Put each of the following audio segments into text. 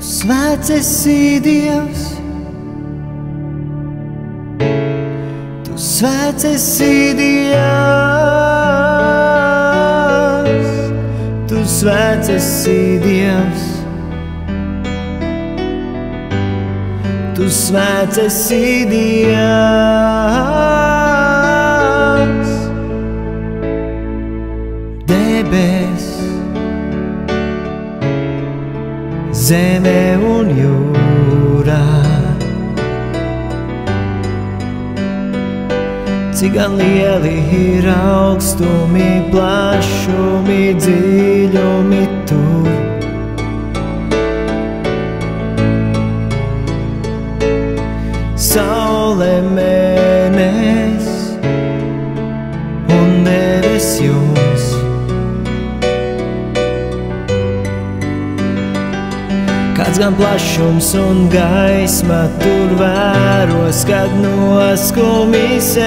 Svēts esi Dievs, Tu svēts esi Dievs, Tu svēts esi Dievs, Tu svēts esi Dievs. Debes, zeme un jūrā, cik gan lieli ir augstumi, plašumi, dziļumi tur. Saule, mēnes un debesis jums. Kāds gan plašums un gaisma tur vēros, kad noskumisēs.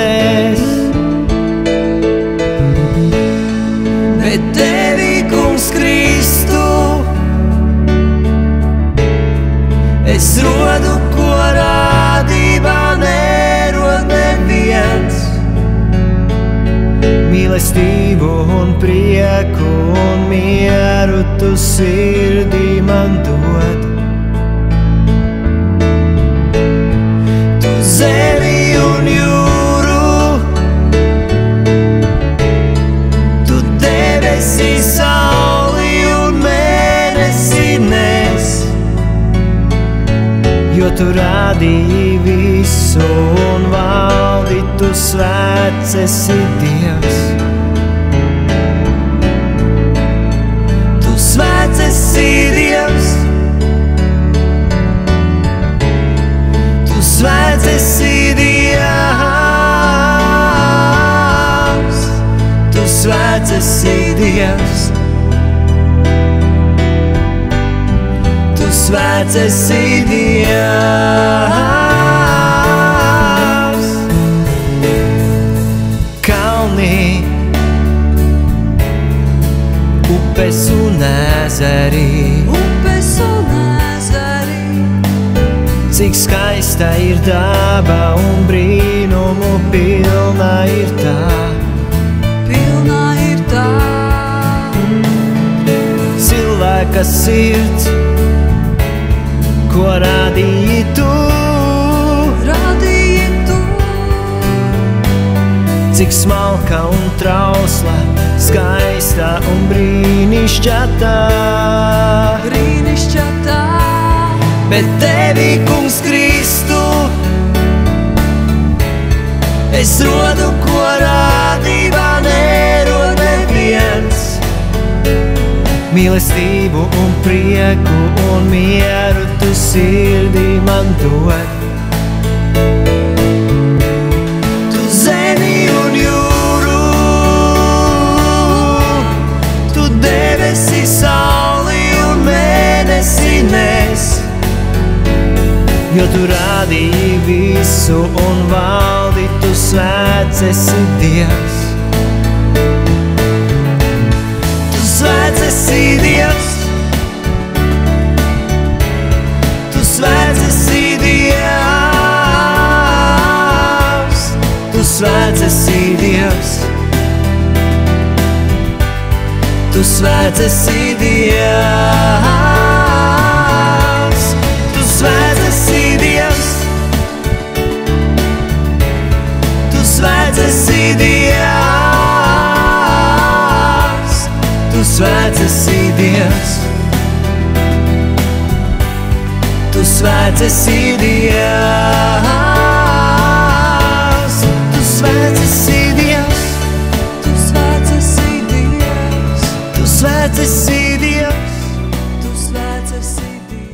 Bet Tevi, Kungs Kristu, es rodu, ko rādībā nerod neviens. Mīlestību un prieku un mieru Tu sirdī man dod. Tu zemi un jūru, Tu debesi, sauli un mēnesi nes, jo Tu radīji visu un valdi, Tu svēts esi Dievs. Tu svēts esi Dievs, Tu svēts esi Dievs, Tu svēts esi Dievs, Tu svēts esi Dievs. Kalni, upes un ezeri, cik skaista ir daba un brīnumu pilna ir tā. Cilvēka sirds, ko radīji Tu, cik smalka un trausla, skaista un brīnišķīga. Bet Tevi, Kungs Kristu, es rodu, ko rādībā nerod neviens. Mīlestību un prieku un mieru Tu sirdī man dod. Tu zemi un jūru, Tu debesi, sauli un mēnesi nes, jo Tu radīji visu un valdi, Tu svēts esi Dievs. Tu svēts esi Dievs, Tu svēts esi Dievs, Tu svēts esi Dievs, Tu svēts esi Dievs, Tu svēts esi Dievs, Tu svēts esi Dievs, Tu svēts esi Dievs, Tu svēts esi Dievs, Tu svēts esi Dievs, Tu svēts esi Dievs, Tu svēts esi Dievs, Tu svēts esi Dievs.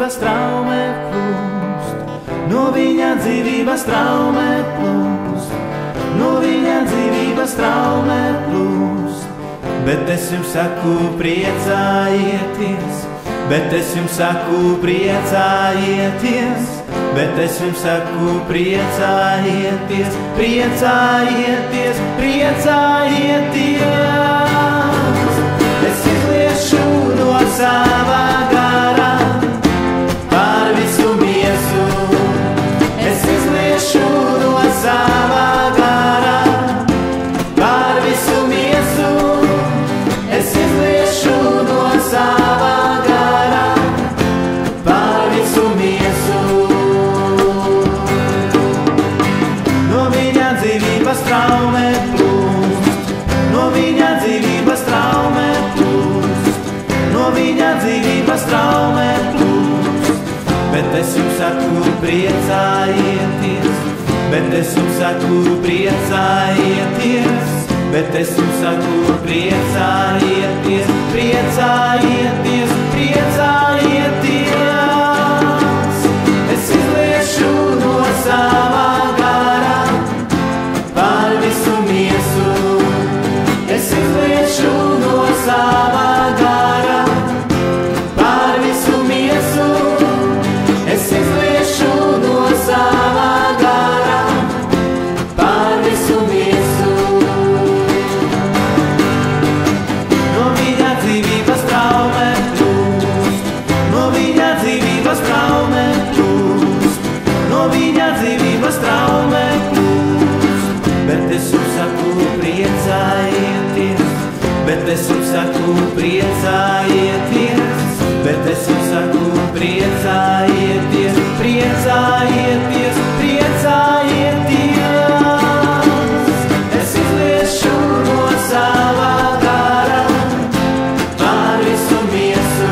dzīvības traumē plūst, no viņa dzīvības traumē plūst, no viņa dzīvības traumē plūst. Bet es jums saku, priecājieties, bet es jums saku, priecājieties, bet es jums saku, priecājieties, priecājieties, priecājieties. Es izliešu no sava gara pār visu miesu, es izliešu no sava gara pār visu miesu, es izliešu no sava gara pār visu miesu. No viņa dzīvības traumē plūst, no viņa dzīvības traumē plūst, no viņa dzīvības traumē plūst. Bet es jums saku, priecājieties, bet es jums saku, priecājieties, bet es jums saku, priecājieties, priecājieties, priecājieties. Es izliešu no sava gara pār visu miesu, es izliešu no sava gara pār visu miesu, es izliešu no sava gara pār visu miesu. No viņa dzīvības traumē plūst, no viņa dzīvības traumē plūst, no viņa dzīvības traumē plūst. Bet es jums saku, priecājieties, bet es jums saku, priecājieties, bet es jums saku, priecājieties, priecājieties, priecājieties. Es izliešu no sava gara pār visu miesu,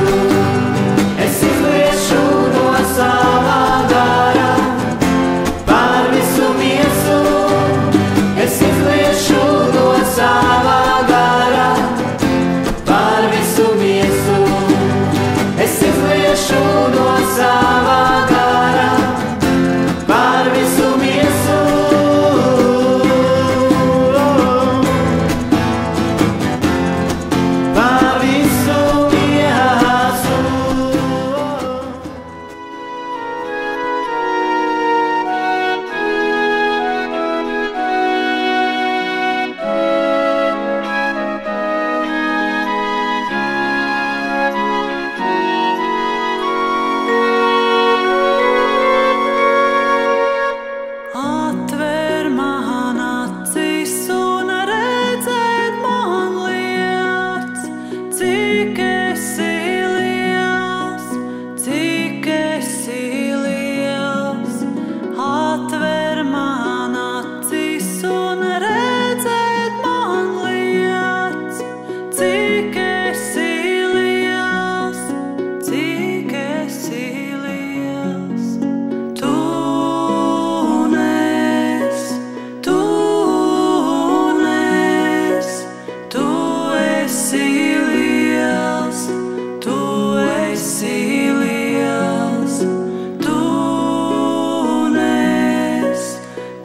es izliešu no sava gara pār visu miesu, es izliešu no sava gara pār visu miesu, es izliešu no sava gara pār visu miesu. Pār visu miesu. Atver man acis un redzēt man lietas, cik esi liels, cik esi liels. Atver man acis un redzēt man lietas, cik esi liels, cik esi liels. Tu nes, tu nes, tu esi liels, tu esi liels. Tu nes,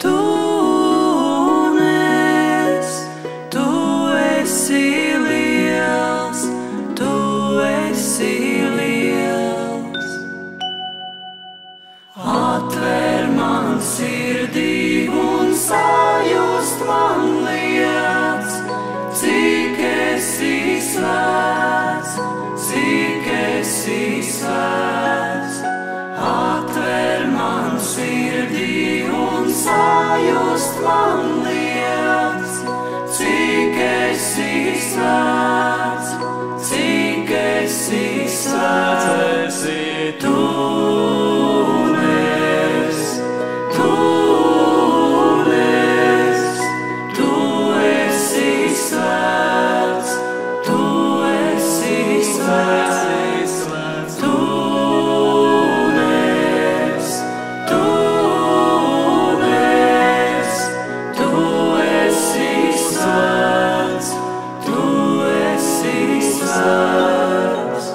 tu nes, tu esi liels, tu esi liels. Atver man sirdī un sajust man lietas, cik esi svēts, cik esi svēts. Atver man sirdī un sajust man lietas, cik esi svēts, cik esi svēts. Tu nes, tu nes, tu esi svēts, tu esi svēts. Tu nes, tu nes, tu esi svēts, tu esi svēts.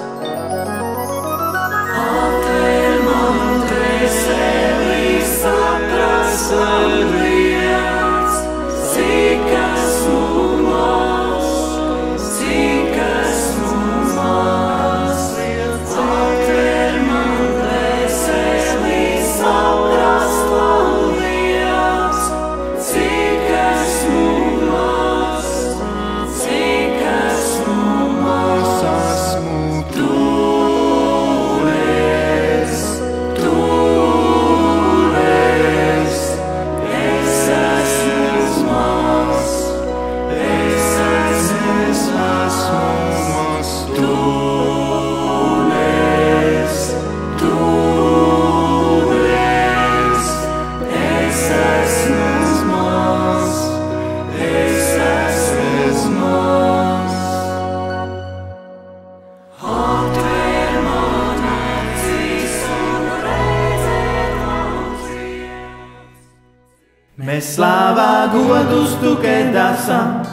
slava godus tu che dasam,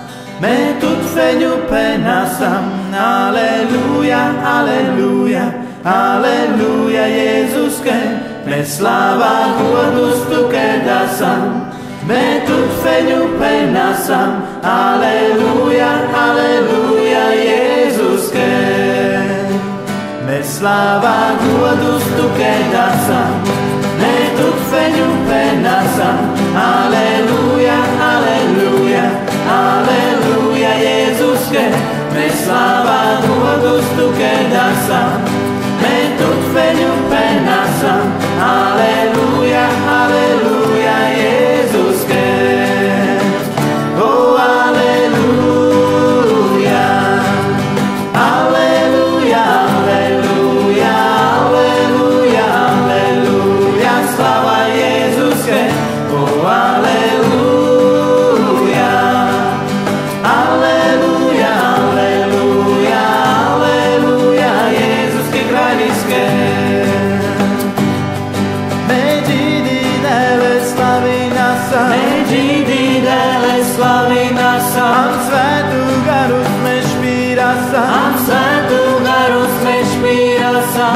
me tut fegnu penasam. Aleluia, aleluia, aleluia, Jesus che me slava godus tu che dasam, me tut fegnu penasam. Aleluia, aleluia, Jesus che me slava godus tu che dasam, me tut fegnu penasam. Aleluia, aleluia, aleluia, Jesus che me slava godus tu che dasam, me tut fegnu penasam. Aleluia, aleluia, Jesus che oh aleluia, aleluia, aleluia, aleluia, aleluia, slava Jesus che oh aleluia, aleluia, aleluia, aleluia, Jesus che kraljic che Međidi dele slavi nasa, am svetu garus me špirasa,